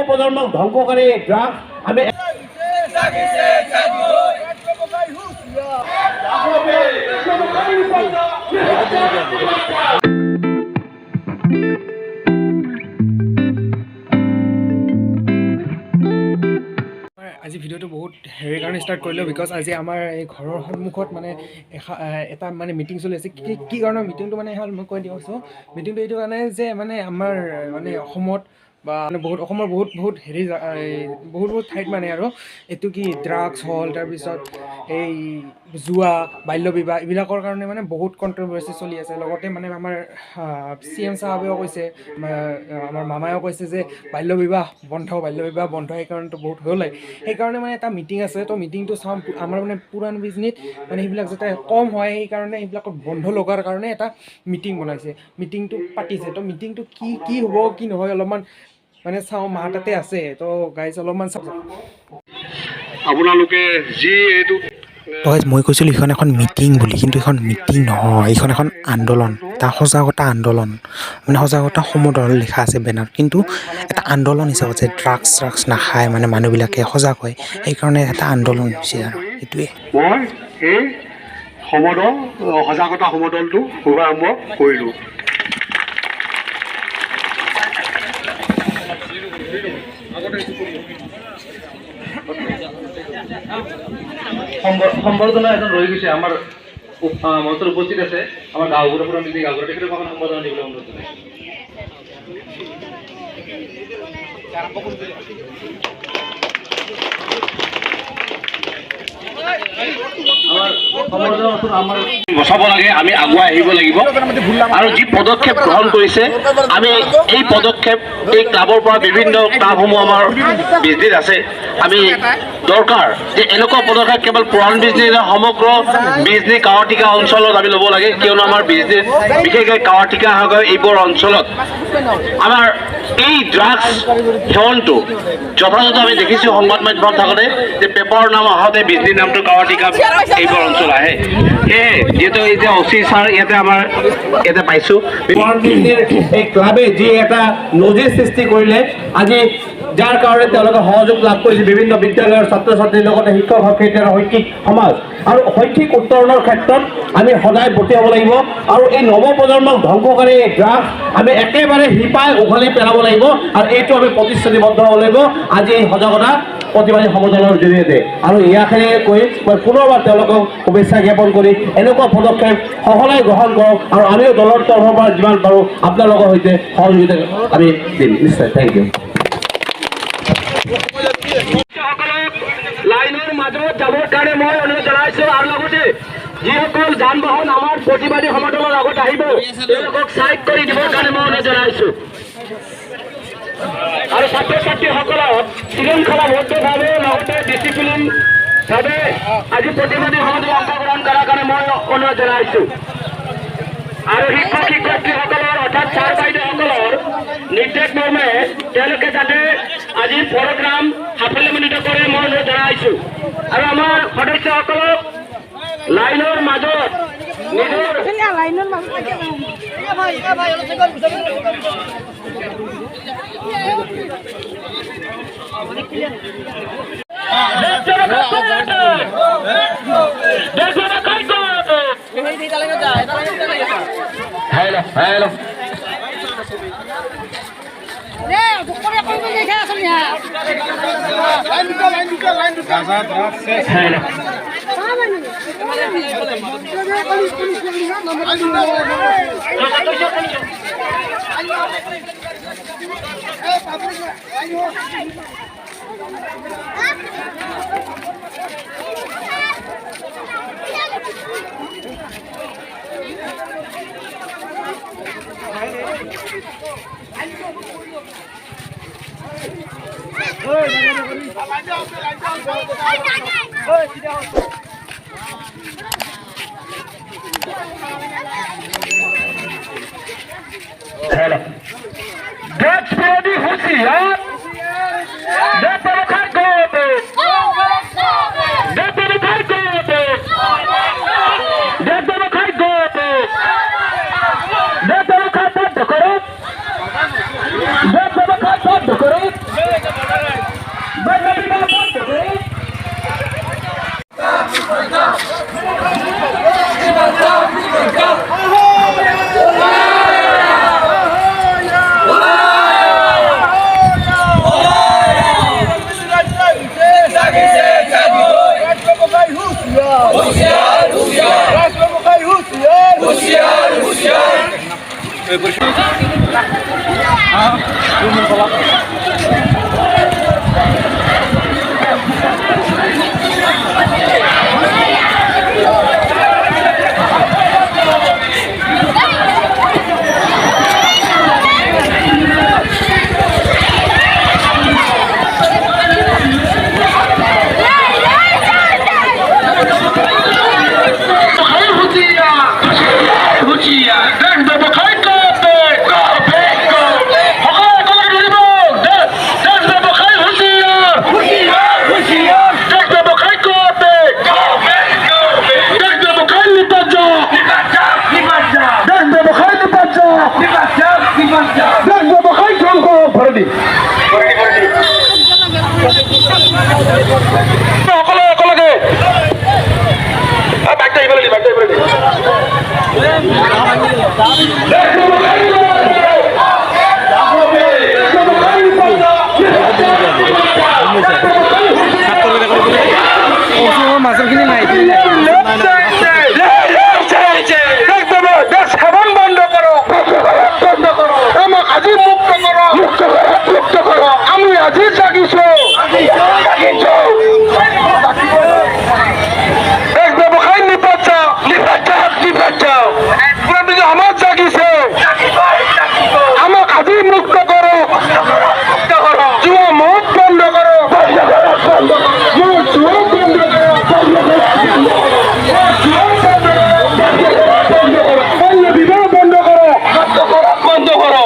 নৱপ্ৰজন্মক ধ্বংসকাৰী ড্ৰাগছ আমি আজি ভিডিঅ'টো বহুত হেৰি কাৰণে ষ্টাৰ্ট কৰিলোঁ বিকজ আজি আমাৰ এই ঘৰৰ সন্মুখত মানে এটা মানে মিটিং চলি আছে কি কাৰণে মিটিংটো মানে হ'ল মই কৈ দিছোঁ মিটিংটো এইটো কাৰণে যে মানে আমাৰ মানে অসমত বা মানে অসমৰ বহুত হেৰি বহুত ঠাইত মানে আৰু এইটো কি ড্ৰাগছ হ'ল তাৰপিছত এই জুৱা বাল্য বিবাহ এইবিলাকৰ কাৰণে মানে বহুত কণ্ট্ৰভাৰ্চি চলি আছে লগতে মানে আমাৰ CM চাহাবেও কৈছে আমাৰ মামায়েও কৈছে যে বাল্য বিবাহ বন্ধ সেইকাৰণেতো বহুত হ'ল সেইকাৰণে মানে এটা মিটিং আছে তো মিটিংটো চাওঁ আমাৰ মানে পুৰাণ বিজনীত মানে সেইবিলাক যাতে কম হয় সেইকাৰণে সেইবিলাকত বন্ধ লগাৰ কাৰণে এটা মিটিং বনাইছে মিটিংটো পাতিছে তো মিটিংটো কি হ'ব কি নহয় অলপমান মানে চাওঁ মা তাতে আছে তো গাইজ অলপমান চাওঁ আপোনালোকে যি এইটো মই কৈছিলোঁ এইখন এখন মিটিং বুলি কিন্তু এইখন মিটিং নহয় এইখন এখন আন্দোলন এটা সজাগতা আন্দোলন মানে সজাগতা সমদল লিখা আছে বেনাৰত কিন্তু এটা আন্দোলন হিচাপত যে ড্ৰাগছ নাখায় মানে মানুহবিলাকে সজাগ হয় সেইকাৰণে এটা আন্দোলন হৈছে আৰু সেইটোৱে মই এই সজাগতা সমদলটো শুভাৰম্ভ কৰিলোঁ সম্বৰ্ধনা এজন ৰৈ গৈছে আমাৰ মঞ্চত উপস্থিত আছে আমাৰ গাঁওবুঢ়া পৰা মিলি গাঁওবুঢ়া তেখেতক এখন সম্বৰ্ধনা দিবলৈ অনুৰোধ জনাইছোঁ বচাব লাগে আমি আগুৱাই আহিব লাগিব আৰু যি পদক্ষেপ গ্ৰহণ কৰিছে আমি এই পদক্ষেপ এই ক্লাবৰ পৰা বিভিন্ন ক্লাবসমূহ আমাৰ বিজনেছ আছে আমি দৰকাৰ যে এনেকুৱা পদক্ষেপ কেৱল পুৰাণ বিজনেছ সমগ্ৰ বিজনেছ কাৱাটিকা অঞ্চলত আমি ল'ব লাগে কিয়নো আমাৰ বিজনেছ বিশেষকৈ কাৱাটিকা এইবোৰ অঞ্চলত আমাৰ এই ড্ৰাগছ সেৱনটো যথাযথ আমি দেখিছোঁ সংবাদ মাধ্যমত থাকোঁতে যে পেপাৰৰ নাম আহোঁতে বিজনেছ নামটো কাৱাটিকা এইবোৰ অঞ্চল আহে সেয়ে যিহেতু এই যে অচি ছাৰ ইয়াতে আমাৰ ইয়াতে পাইছোঁ এই ক্লাবে যি এটা নজিৰ সৃষ্টি কৰিলে আজি যাৰ কাৰণে তেওঁলোকে সহযোগ লাভ কৰিছে বিভিন্ন বিদ্যালয়ৰ ছাত্ৰ ছাত্ৰীৰ লগতে শিক্ষক শিক্ষয়িত্ৰী আৰু শৈক্ষিক সমাজ আৰু শৈক্ষিক উত্তৰণৰ ক্ষেত্ৰত আমি সদায় বৰ্তি হ'ব লাগিব আৰু এই নৱপ্ৰজন্মক ধ্বংসকাৰী এই ড্ৰাগছ আমি একেবাৰে শিপাই উঘালি পেলাব লাগিব আৰু এইটো আমি প্ৰতিশ্ৰুতিবদ্ধ হ'ব লাগিব আজি এই সজাগতা প্ৰতিবাদী সমদলৰ জৰিয়তে আৰু ইয়াকে কৈ মই পুনৰবাৰ তেওঁলোকক শুভেচ্ছা জ্ঞাপন কৰি এনেকুৱা পদক্ষেপ সঘনাই গ্ৰহণ কৰক আৰু আমিও দলৰ তৰফৰ পৰা যিমান পাৰোঁ আপোনালোকৰ সৈতে সহযোগিতা আমি দিম নিশ্চয় থেংক ইউ লাইনৰ মাজত যাবৰ কাৰণে মই অনুৰোধ জনাইছোঁ আৰু লগতে যিসকল যান বাহন আমাৰ প্ৰতিবাদী সমদলৰ আগত আহিব তেওঁলোকক চাইড কৰি দিবৰ কাৰণে মই অনুৰোধ জনাইছোঁ আৰু ছাত্ৰ ছাত্ৰীসকলক শৃংখলাবদ্ধভাৱে লগতে ডিচিপ্লিনভাৱে আজি প্ৰতিবাদী সমদলত অংশগ্ৰহণ কৰাৰ কাৰণে মই অনুৰোধ জনাইছোঁ আৰু শিক্ষক শিক্ষয়িত্ৰীসকলৰ অৰ্থাৎ ছাৰ বাইদেউসকলৰ নিৰ্দেশ মৰ্মে তেওঁলোকে যাতে আজি প্ৰগ্ৰাম সাফল্যমণ্ডিত কৰে মই অনুৰোধ জনাইছোঁ আৰু আমাৰ সদস্যসকলক লাইনৰ মাজত নিজৰ hello' hello' That's pretty hussy, huh? That's what I can't go with. That's what I can't go with. That's what I can't go with. That's what I can't go with. That's what I can't go with. মাজৰখিনি নাই আমি আজি জাগিছো দেশ ব্যৱসায় নিপাত আমাৰ জাগিছে আমাক আজি মুক্ত কৰো যুৱ মুখ বন্ধ কৰো বিবাহ বন্ধ কৰো